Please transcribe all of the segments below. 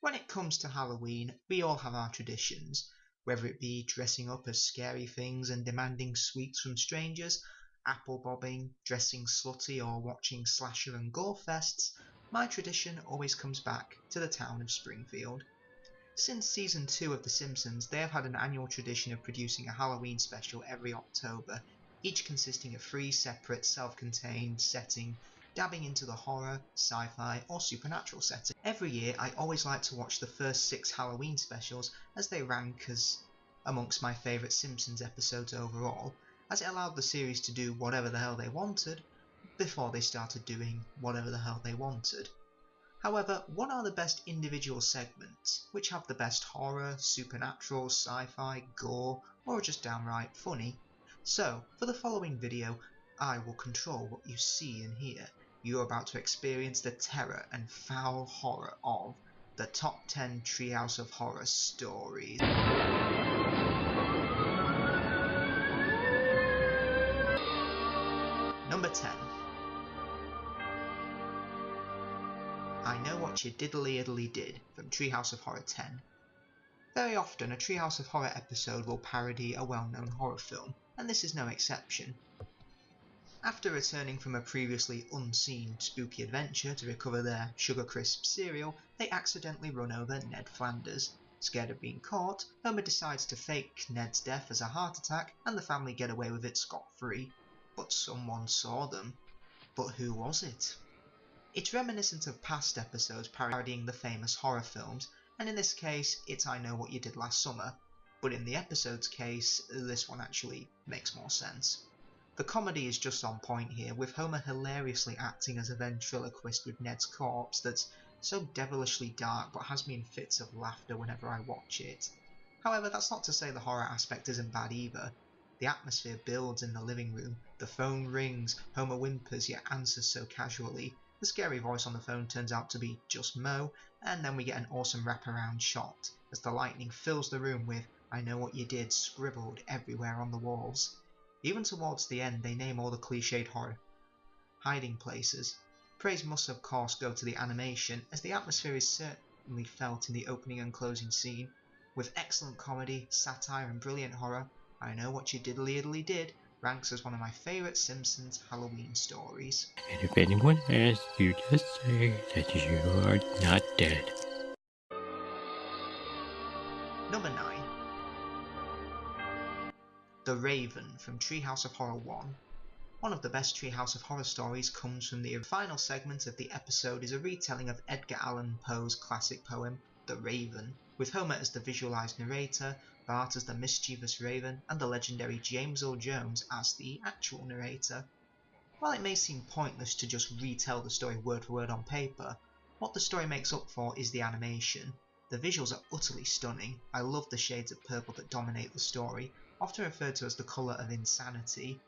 When it comes to Halloween, we all have our traditions, whether it be dressing up as scary things and demanding sweets from strangers, apple bobbing, dressing slutty, or watching slasher and gore fests. My tradition always comes back to the town of Springfield. Since season 2 of The Simpsons, they have had an annual tradition of producing a Halloween special every October, each consisting of 3 separate, self-contained settings, dabbing into the horror, sci-fi or supernatural setting. Every year I always like to watch the first 6 Halloween specials as they rank as amongst my favourite Simpsons episodes overall, as it allowed the series to do whatever the hell they wanted before they started doing whatever the hell they wanted. However, what are the best individual segments, which have the best horror, supernatural, sci-fi, gore, or just downright funny? So, for the following video, I will control what you see and hear. You are about to experience the terror and foul horror of the top 10 Treehouse of Horror stories. Number 10. I Know What You Diddly-Iddly Did from Treehouse of Horror 10. Very often, a Treehouse of Horror episode will parody a well-known horror film, and this is no exception. After returning from a previously unseen spooky adventure to recover their Sugar Crisp cereal, they accidentally run over Ned Flanders. Scared of being caught, Homer decides to fake Ned's death as a heart attack, and the family get away with it scot-free. But someone saw them. But who was it? It's reminiscent of past episodes parodying the famous horror films, and in this case, it's I Know What You Did Last Summer. But in the episode's case, this one actually makes more sense. The comedy is just on point here, with Homer hilariously acting as a ventriloquist with Ned's corpse that's so devilishly dark but has me in fits of laughter whenever I watch it. However, that's not to say the horror aspect isn't bad either. The atmosphere builds in the living room, the phone rings, Homer whimpers yet answers so casually, the scary voice on the phone turns out to be just Mo, and then we get an awesome wraparound shot as the lightning fills the room with I Know What You Did scribbled everywhere on the walls. Even towards the end they name all the cliched horror hiding places. Praise must of course go to the animation, as the atmosphere is certainly felt in the opening and closing scene. With excellent comedy, satire and brilliant horror, I Know What You Diddly-Iddly Did ranks as one of my favourite Simpsons Halloween stories. And if anyone asks, you just say that you are not dead. Number 9. The Raven from Treehouse of Horror 1. One of the best Treehouse of Horror stories comes from the final segment of the episode is a retelling of Edgar Allan Poe's classic poem, The Raven, with Homer as the visualised narrator, Bart as the mischievous raven, and the legendary James Earl Jones as the actual narrator. While it may seem pointless to just retell the story word for word on paper, what the story makes up for is the animation. The visuals are utterly stunning. I love the shades of purple that dominate the story, often referred to as the colour of insanity.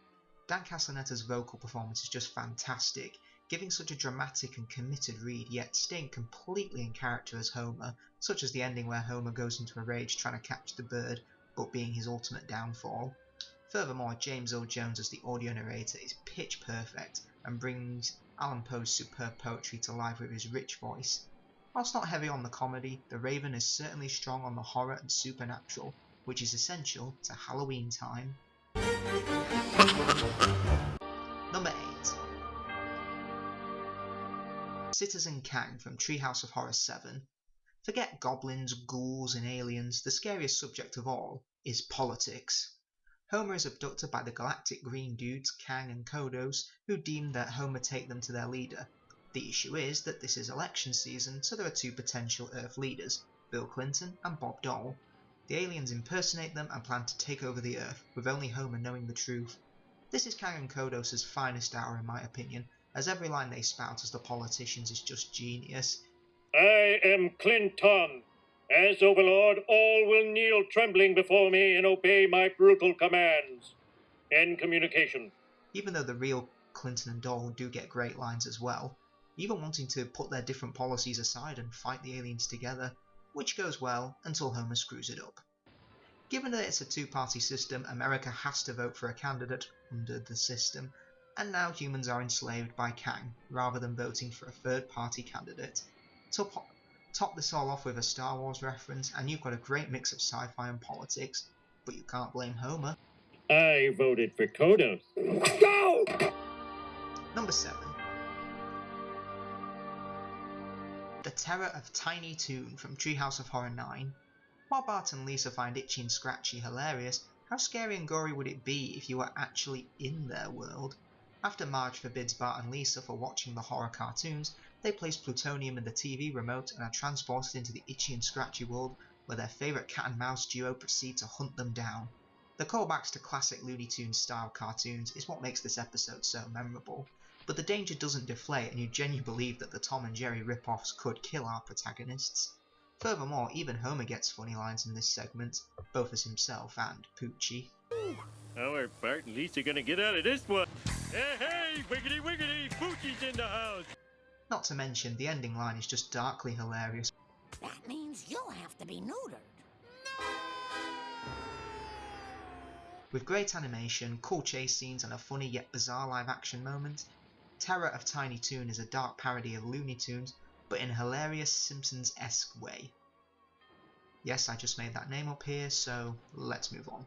Dan Castellaneta's vocal performance is just fantastic, giving such a dramatic and committed read, yet staying completely in character as Homer, such as the ending where Homer goes into a rage trying to catch the bird, but being his ultimate downfall. Furthermore, James Earl Jones as the audio narrator is pitch perfect, and brings Allan Poe's superb poetry to life with his rich voice. Whilst not heavy on the comedy, The Raven is certainly strong on the horror and supernatural, which is essential to Halloween time. Number 8. Citizen Kang from Treehouse of Horror 7. Forget goblins, ghouls and aliens, the scariest subject of all is politics. Homer is abducted by the galactic green dudes Kang and Kodos, who deem that Homer take them to their leader. The issue is that this is election season, so there are 2 potential Earth leaders, Bill Clinton and Bob Dole. The aliens impersonate them and plan to take over the Earth, with only Homer knowing the truth. This is Kang and Kodos' finest hour in my opinion, as every line they spout as the politicians is just genius. I am Clinton. As Overlord, all will kneel trembling before me and obey my brutal commands. End communication. Even though the real Clinton and Dole do get great lines as well, even wanting to put their different policies aside and fight the aliens together, which goes well until Homer screws it up. Given that it's a 2-party system, America has to vote for a candidate under the system, and now humans are enslaved by Kang, rather than voting for a third-party candidate. Top this all off with a Star Wars reference, and you've got a great mix of sci-fi and politics, but you can't blame Homer. I voted for Kodos. Go! Number 7. The Terror of Tiny Toon from Treehouse of Horror 9. While Bart and Lisa find Itchy and Scratchy hilarious, how scary and gory would it be if you were actually in their world? After Marge forbids Bart and Lisa for watching the horror cartoons, they place plutonium in the TV remote and are transported into the Itchy and Scratchy world, where their favourite cat and mouse duo proceed to hunt them down. The callbacks to classic Looney Tunes style cartoons is what makes this episode so memorable, but the danger doesn't deflate and you genuinely believe that the Tom and Jerry rip-offs could kill our protagonists. Furthermore, even Homer gets funny lines in this segment, both as himself and Poochie. How are Bart and Lisa gonna get out of this one? Hey, wiggity wiggity, Poochie's in the house! Not to mention, the ending line is just darkly hilarious. That means you'll have to be neutered. With great animation, cool chase scenes and a funny yet bizarre live action moment, Terror of Tiny Toon is a dark parody of Looney Tunes, but in a hilarious Simpsons-esque way. Yes, I just made that name up here, so let's move on.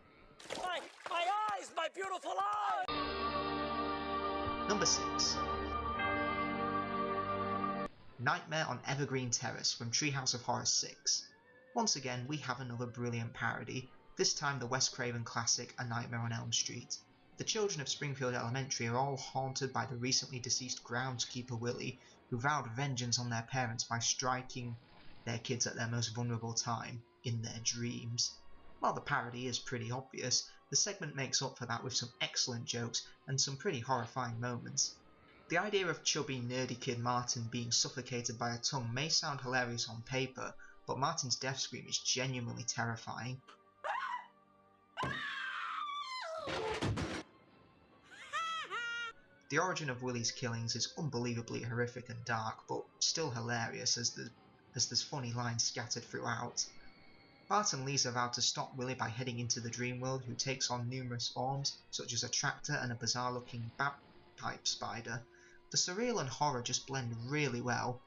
My eyes, my beautiful eyes! Number 6. Nightmare on Evergreen Terrace from Treehouse of Horror 6. Once again, we have another brilliant parody, this time the Wes Craven classic A Nightmare on Elm Street. The children of Springfield Elementary are all haunted by the recently deceased groundskeeper Willie, who vowed vengeance on their parents by striking their kids at their most vulnerable time, in their dreams. While the parody is pretty obvious, the segment makes up for that with some excellent jokes and some pretty horrifying moments. The idea of chubby, nerdy kid Martin being suffocated by a tongue may sound hilarious on paper, but Martin's death scream is genuinely terrifying. The origin of Willie's killings is unbelievably horrific and dark, but still hilarious as there's funny lines scattered throughout. Bart and Lisa vow to stop Willie by heading into the dream world, who takes on numerous forms, such as a tractor and a bizarre-looking bagpipe spider. The surreal and horror just blend really well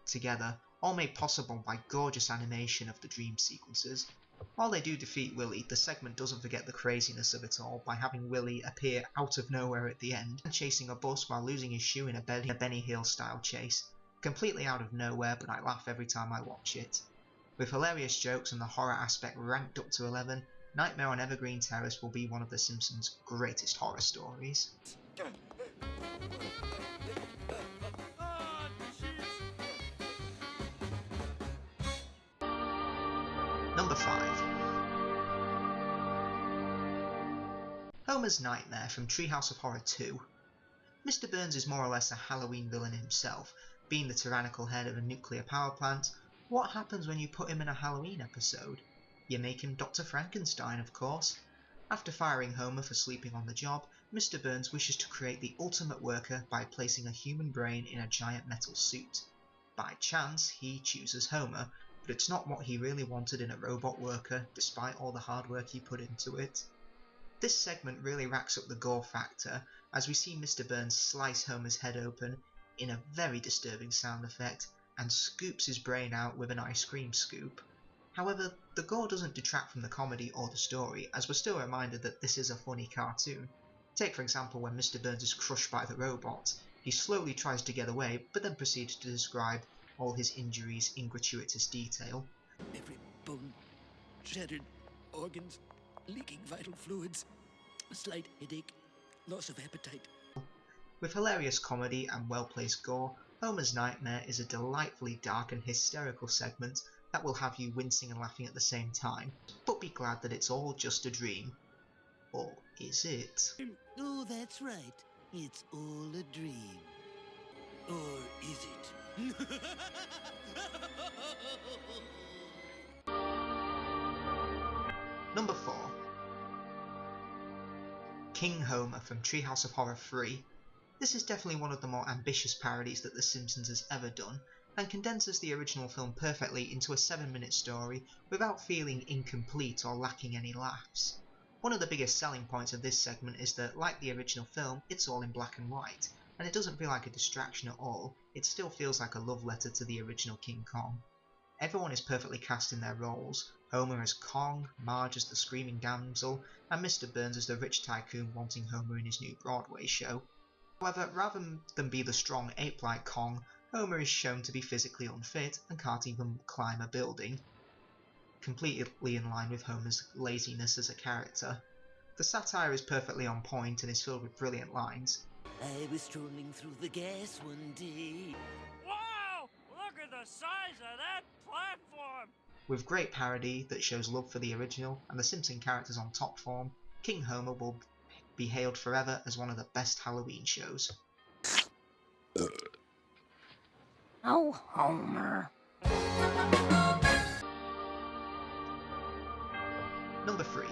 together, all made possible by gorgeous animation of the dream sequences. While they do defeat Willie, the segment doesn't forget the craziness of it all by having Willie appear out of nowhere at the end and chasing a bus while losing his shoe in a Benny Hill style chase. Completely out of nowhere, but I laugh every time I watch it. With hilarious jokes and the horror aspect ranked up to 11, Nightmare on Evergreen Terrace will be one of the Simpsons' greatest horror stories. Number 5. Homer's Nightmare from Treehouse of Horror 2. Mr. Burns is more or less a Halloween villain himself, being the tyrannical head of a nuclear power plant. What happens when you put him in a Halloween episode? You make him Dr. Frankenstein, of course. After firing Homer for sleeping on the job, Mr. Burns wishes to create the ultimate worker by placing a human brain in a giant metal suit. By chance, he chooses Homer, but it's not what he really wanted in a robot worker, despite all the hard work he put into it. This segment really racks up the gore factor, as we see Mr. Burns slice Homer's head open in a very disturbing sound effect, and scoops his brain out with an ice cream scoop. However, the gore doesn't detract from the comedy or the story, as we're still reminded that this is a funny cartoon. Take for example when Mr. Burns is crushed by the robot. He slowly tries to get away, but then proceeds to describe all his injuries in gratuitous detail. Every bone shattered, organs leaking vital fluids, a slight headache, loss of appetite. With hilarious comedy and well-placed gore, Homer's Nightmare is a delightfully dark and hysterical segment that will have you wincing and laughing at the same time, but be glad that it's all just a dream. Or is it? Oh, that's right. It's all a dream. Or is it? Number 4. King Homer from Treehouse of Horror 3. This is definitely one of the more ambitious parodies that The Simpsons has ever done, and condenses the original film perfectly into a 7-minute story without feeling incomplete or lacking any laughs. One of the biggest selling points of this segment is that, like the original film, it's all in black and white, and it doesn't feel like a distraction at all. It still feels like a love letter to the original King Kong. Everyone is perfectly cast in their roles, Homer as Kong, Marge as the screaming damsel, and Mr. Burns as the rich tycoon wanting Homer in his new Broadway show. However, rather than be the strong ape-like Kong, Homer is shown to be physically unfit and can't even climb a building, completely in line with Homer's laziness as a character. The satire is perfectly on point and is filled with brilliant lines. I was strolling through the gas one day. Wow! Look at the size of that platform! With great parody that shows love for the original and the Simpson characters on top form, King Homer will be hailed forever as one of the best Halloween shows. Oh, Homer. Number 3.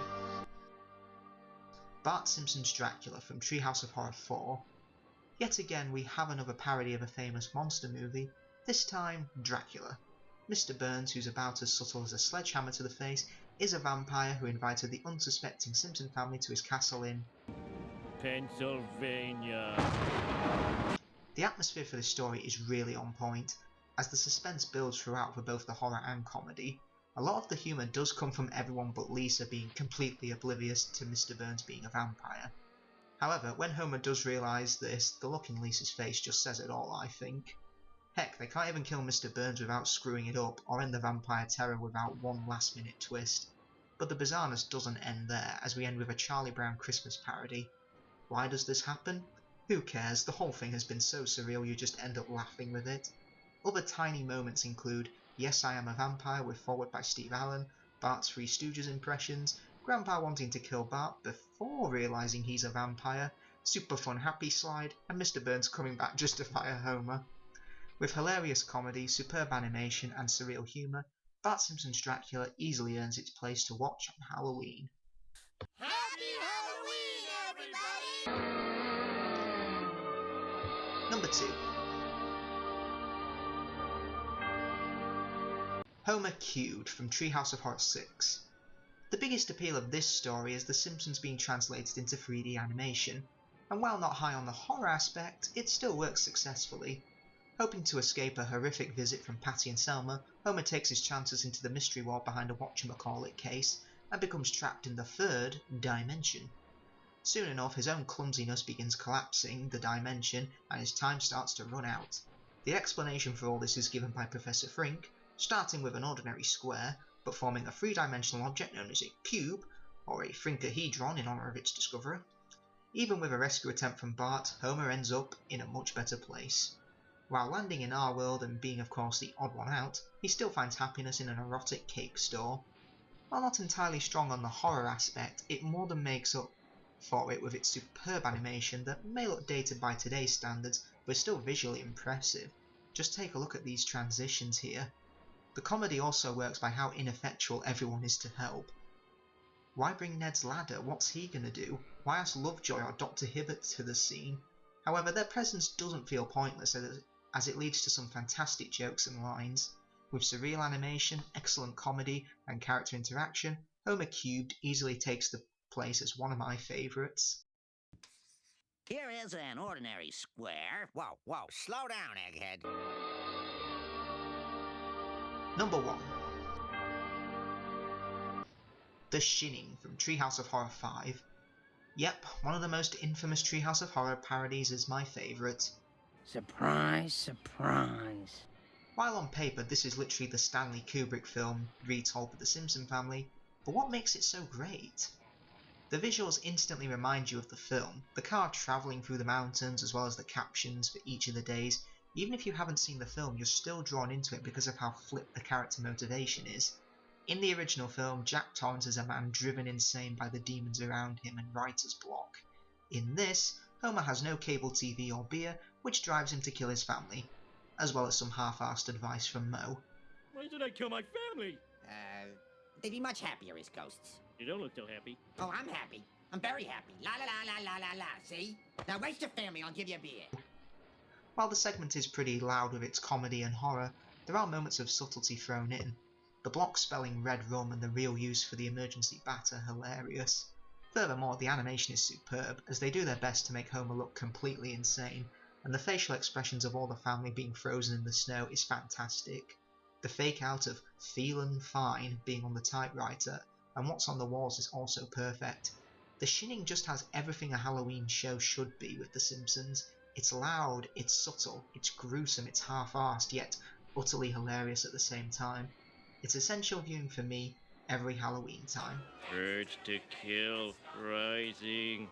Bart Simpson's Dracula from Treehouse of Horror 4. Yet again we have another parody of a famous monster movie, this time Dracula. Mr. Burns, who's about as subtle as a sledgehammer to the face, is a vampire who invited the unsuspecting Simpson family to his castle in Pennsylvania. The atmosphere for this story is really on point, as the suspense builds throughout for both the horror and comedy. A lot of the humour does come from everyone but Lisa being completely oblivious to Mr. Burns being a vampire. However, when Homer does realise this, the look in Lisa's face just says it all, I think. Heck, they can't even kill Mr. Burns without screwing it up, or end the vampire terror without one last minute twist. But the bizarreness doesn't end there, as we end with a Charlie Brown Christmas parody. Why does this happen? Who cares, the whole thing has been so surreal you just end up laughing with it. Other tiny moments include Yes I Am a Vampire with forward by Steve Allen, Bart's Three Stooges impressions, Grandpa wanting to kill Bart before realising he's a vampire, super fun happy slide, and Mr. Burns coming back just to fire Homer. With hilarious comedy, superb animation and surreal humour, Bart Simpson's Dracula easily earns its place to watch on Halloween. Happy Halloween, everybody! Number 2. Homer Cubed from Treehouse of Horror 6. The biggest appeal of this story is The Simpsons being translated into 3D animation, and while not high on the horror aspect, it still works successfully. Hoping to escape a horrific visit from Patty and Selma, Homer takes his chances into the mystery ward behind a whatchamacallit case, and becomes trapped in the third dimension. Soon enough, his own clumsiness begins collapsing the dimension, and his time starts to run out. The explanation for all this is given by Professor Frink, starting with an ordinary square, but forming a three-dimensional object known as a cube, or a Frinkahedron in honour of its discoverer. Even with a rescue attempt from Bart, Homer ends up in a much better place. While landing in our world and being of course the odd one out, he still finds happiness in an erotic cake store. While not entirely strong on the horror aspect, it more than makes up for it with its superb animation that may look dated by today's standards, but is still visually impressive. Just take a look at these transitions here. The comedy also works by how ineffectual everyone is to help. Why bring Ned's ladder? What's he gonna do? Why ask Lovejoy or Dr. Hibbert to the scene? However, their presence doesn't feel pointless as it leads to some fantastic jokes and lines. With surreal animation, excellent comedy, and character interaction, Homer Cubed easily takes the place as one of my favourites. Here is an ordinary square. Whoa, whoa, slow down, egghead. Number 1. The Shining from Treehouse of Horror 5. Yep, one of the most infamous Treehouse of Horror parodies is my favourite. Surprise, surprise. While on paper this is literally the Stanley Kubrick film retold with the Simpson family, but what makes it so great? The visuals instantly remind you of the film, the car travelling through the mountains as well as the captions for each of the days. Even if you haven't seen the film, you're still drawn into it because of how flipped the character motivation is. In the original film, Jack Torrance is a man driven insane by the demons around him and writer's block. In this, Homer has no cable TV or beer, which drives him to kill his family, as well as some half-arsed advice from Moe. Why did I kill my family? They'd be much happier as ghosts. You don't look so happy. Oh, I'm happy. I'm very happy. La la la la la la la, see? Now raise your family, I'll give you a beer. While the segment is pretty loud with its comedy and horror, there are moments of subtlety thrown in. The block spelling red rum and the real use for the emergency bat are hilarious. Furthermore, the animation is superb, as they do their best to make Homer look completely insane, and the facial expressions of all the family being frozen in the snow is fantastic. The fake out of "feelin' fine" being on the typewriter and what's on the walls is also perfect. The shinning just has everything a Halloween show should be with The Simpsons. It's loud, it's subtle, it's gruesome, it's half-arsed, yet utterly hilarious at the same time. It's essential viewing for me every Halloween time. Urge to kill rising.